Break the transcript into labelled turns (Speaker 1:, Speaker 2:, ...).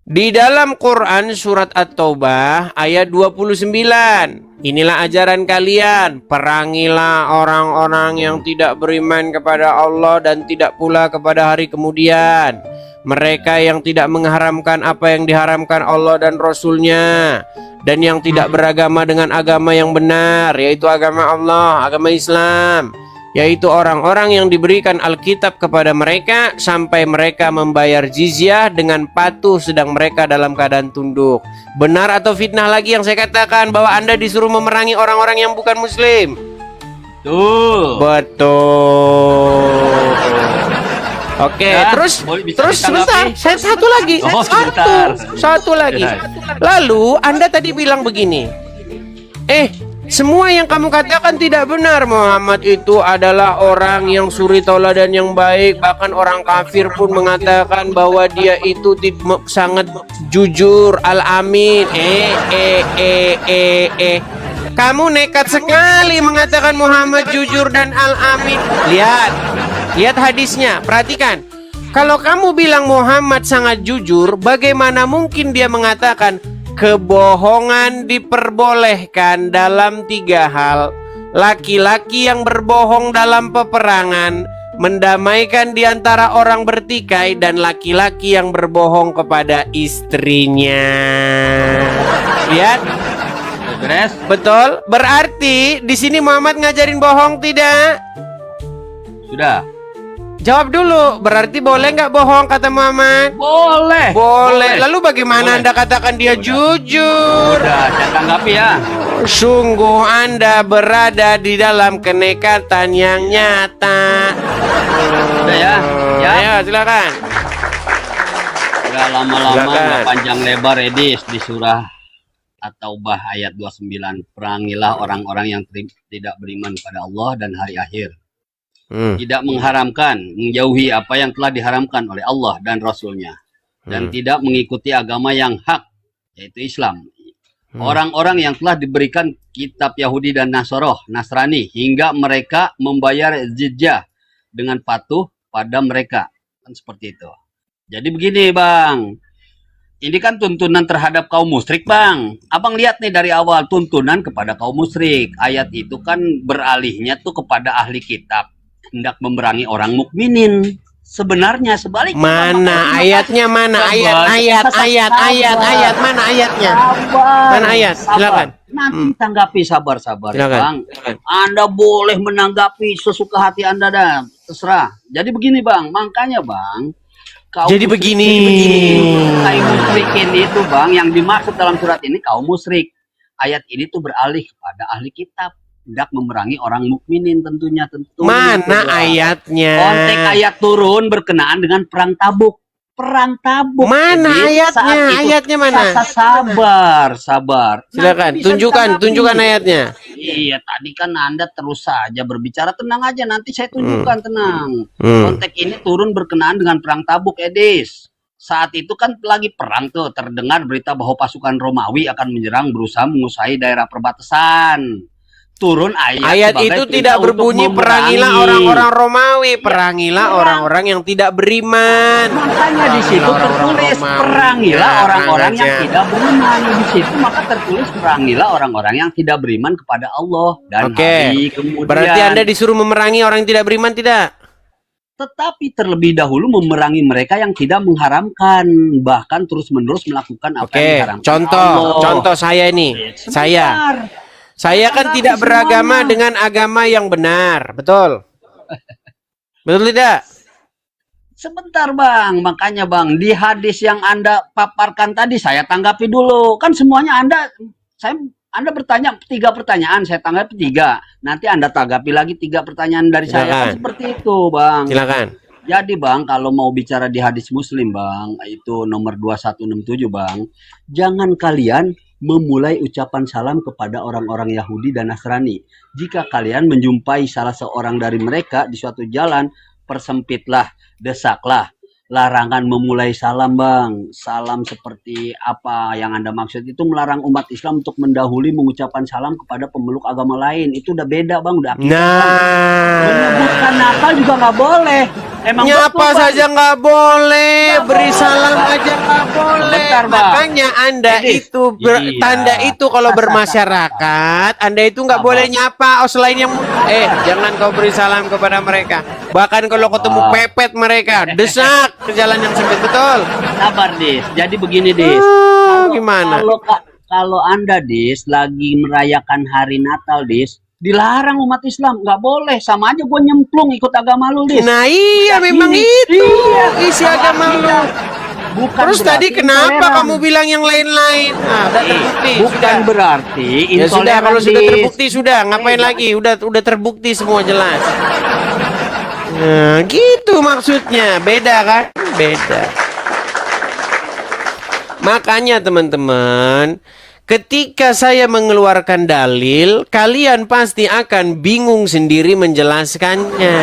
Speaker 1: Di dalam Quran surat At-Taubah ayat 29. Inilah ajaran kalian, perangilah orang-orang yang tidak beriman kepada Allah dan tidak pula kepada hari kemudian. Mereka yang tidak mengharamkan apa yang diharamkan Allah dan Rasulnya, dan yang tidak beragama dengan agama yang benar, yaitu agama Allah, agama Islam, yaitu orang-orang yang diberikan Alkitab kepada mereka sampai mereka membayar jizyah dengan patuh sedang mereka dalam keadaan tunduk. Benar atau fitnah lagi yang saya katakan bahwa Anda disuruh memerangi orang-orang yang bukan muslim? Betul. Oke,
Speaker 2: Ya,
Speaker 1: terus sebentar,
Speaker 2: ditanggapi?
Speaker 1: saya satu lagi. Satu lagi. Lalu Anda tadi bilang begini. Semua yang kamu katakan tidak benar. Muhammad itu adalah orang yang suri tauladan yang baik. Bahkan orang kafir pun mengatakan bahwa dia itu sangat jujur, al-amin. Kamu nekat sekali mengatakan Muhammad jujur dan al-amin. Lihat hadisnya, perhatikan. Kalau kamu bilang Muhammad sangat jujur, bagaimana mungkin dia mengatakan kebohongan diperbolehkan dalam 3 hal. Laki-laki yang berbohong dalam peperangan, mendamaikan di antara orang bertikai, dan laki-laki yang berbohong kepada istrinya. Lihat? Betul? Berarti di sini Muhammad ngajarin bohong tidak?
Speaker 2: Sudah.
Speaker 1: Jawab dulu, berarti boleh nggak bohong kata Muhammad? Boleh. Lalu bagaimana Anda katakan dia jujur?
Speaker 2: Udah, saya tanggapi ya.
Speaker 1: Sungguh Anda berada di dalam kenekatan yang nyata.
Speaker 2: Udah ya.
Speaker 1: Ayo silakan.
Speaker 2: Udah lama-lama nggak panjang lebar Edis di surah At-Taubah ayat 29. Perangilah orang-orang yang tidak beriman pada Allah dan hari akhir. Tidak mengharamkan, menjauhi apa yang telah diharamkan oleh Allah dan Rasulnya, dan tidak mengikuti agama yang hak, yaitu Islam. Orang-orang yang telah diberikan kitab Yahudi dan Nasrani hingga mereka membayar jizyah dengan patuh pada mereka, kan seperti itu. Jadi begini Bang, ini kan tuntunan terhadap kaum musyrik Bang. Abang lihat nih dari awal tuntunan kepada kaum musyrik. Ayat itu kan beralihnya tuh kepada ahli kitab, hendak memerangi orang mukminin. Sebenarnya sebaliknya.
Speaker 1: Mana ayatnya? Mana ayat mana ayatnya? Mana ayat? Silakan.
Speaker 2: Nanti tanggapi sabar
Speaker 1: Silakan.
Speaker 2: Bang. Anda boleh menanggapi sesuka hati Anda dan terserah. Jadi begini Bang, makanya Bang.
Speaker 1: Jadi begini.
Speaker 2: Kaum musyrikin itu Bang, yang dimaksud dalam surat ini kaum musyrik. Ayat ini tuh beralih kepada ahli kitab, hendak memerangi orang mukminin tentunya.
Speaker 1: Mana ayatnya?
Speaker 2: Konteks ayat turun berkenaan dengan perang Tabuk.
Speaker 1: Mana ayatnya? Ayatnya mana?
Speaker 2: Sabar.
Speaker 1: Silakan, tunjukkan ayatnya.
Speaker 2: Iya, tadi kan Anda terus saja berbicara, tenang aja, nanti saya tunjukkan, tenang. Konteks ini turun berkenaan dengan perang Tabuk, Edis. Saat itu kan lagi perang tuh, terdengar berita bahwa pasukan Romawi akan menyerang, berusaha menguasai daerah perbatasan. Turun ayat
Speaker 1: itu tidak berbunyi perangilah orang-orang Romawi, perangilah orang-orang yang tidak beriman.
Speaker 2: Makanya di situ tertulis perangilah orang-orang yang tidak beriman. Di situ maka tertulis perangilah orang-orang yang tidak beriman kepada Allah dan hari kemudian.
Speaker 1: Berarti Anda disuruh memerangi orang yang tidak beriman tidak?
Speaker 2: Tetapi terlebih dahulu memerangi mereka yang tidak mengharamkan, bahkan terus-menerus melakukan apa yang diharamkan Allah.
Speaker 1: Contoh saya ini. Saya kan tidak beragama dengan agama yang benar, betul? Betul tidak?
Speaker 2: Sebentar Bang, makanya Bang, di hadis yang Anda paparkan tadi saya tanggapi dulu. Kan semuanya Anda bertanya 3 pertanyaan, saya tanggapi 3. Nanti Anda tanggapi lagi 3 pertanyaan dari saya. Kan seperti itu Bang.
Speaker 1: Silakan.
Speaker 2: Jadi Bang, kalau mau bicara di hadis Muslim Bang, itu nomor 2167 Bang, jangan kalian memulai ucapan salam kepada orang-orang Yahudi dan Nasrani. Jika kalian menjumpai salah seorang dari mereka di suatu jalan, persempitlah, desaklah. Larangan memulai salam Bang. Salam seperti apa yang Anda maksud itu melarang umat Islam untuk mendahului mengucapkan salam kepada pemeluk agama lain. Itu udah beda Bang, udah akidah. Menyebutkan Natal juga nggak boleh. Emang
Speaker 1: Nyapa
Speaker 2: betul, Bang?
Speaker 1: saja nggak boleh, beri salam aja nggak boleh.
Speaker 2: Bentar, Bang.
Speaker 1: Makanya Anda
Speaker 2: Edis.
Speaker 1: itu
Speaker 2: Iya.
Speaker 1: tanda itu kalau bermasyarakat, Anda itu nggak
Speaker 2: Apa?
Speaker 1: boleh nyapa. Oh, selain yang jangan kau beri salam kepada mereka. Bahkan kalau ketemu
Speaker 2: Ah.
Speaker 1: pepet mereka, desak ke jalan yang sempit, betul.
Speaker 2: Sabar, Dis. Jadi begini, Dis.
Speaker 1: Gimana?
Speaker 2: Kalau Anda, Dis, lagi merayakan hari Natal, Dis, dilarang umat Islam. Nggak boleh. Sama aja gue nyemplung ikut agama lu, Dis.
Speaker 1: Nah iya memang
Speaker 2: Ini.
Speaker 1: itu
Speaker 2: Iya.
Speaker 1: isi
Speaker 2: Kalau
Speaker 1: agama lu.
Speaker 2: akidah. Bukan
Speaker 1: Terus tadi
Speaker 2: berarti
Speaker 1: kenapa
Speaker 2: intoleran.
Speaker 1: kamu bilang yang lain-lain? Nah, udah terbukti.
Speaker 2: Bukan
Speaker 1: Sudah.
Speaker 2: berarti
Speaker 1: Ya sudah,
Speaker 2: intoleran,
Speaker 1: kalau sudah
Speaker 2: Dis.
Speaker 1: terbukti sudah, ngapain lagi? Udah terbukti semua jelas. Nah, gitu maksudnya. Beda kan? Beda. Makanya teman-teman, ketika saya mengeluarkan dalil, kalian pasti akan bingung sendiri menjelaskannya.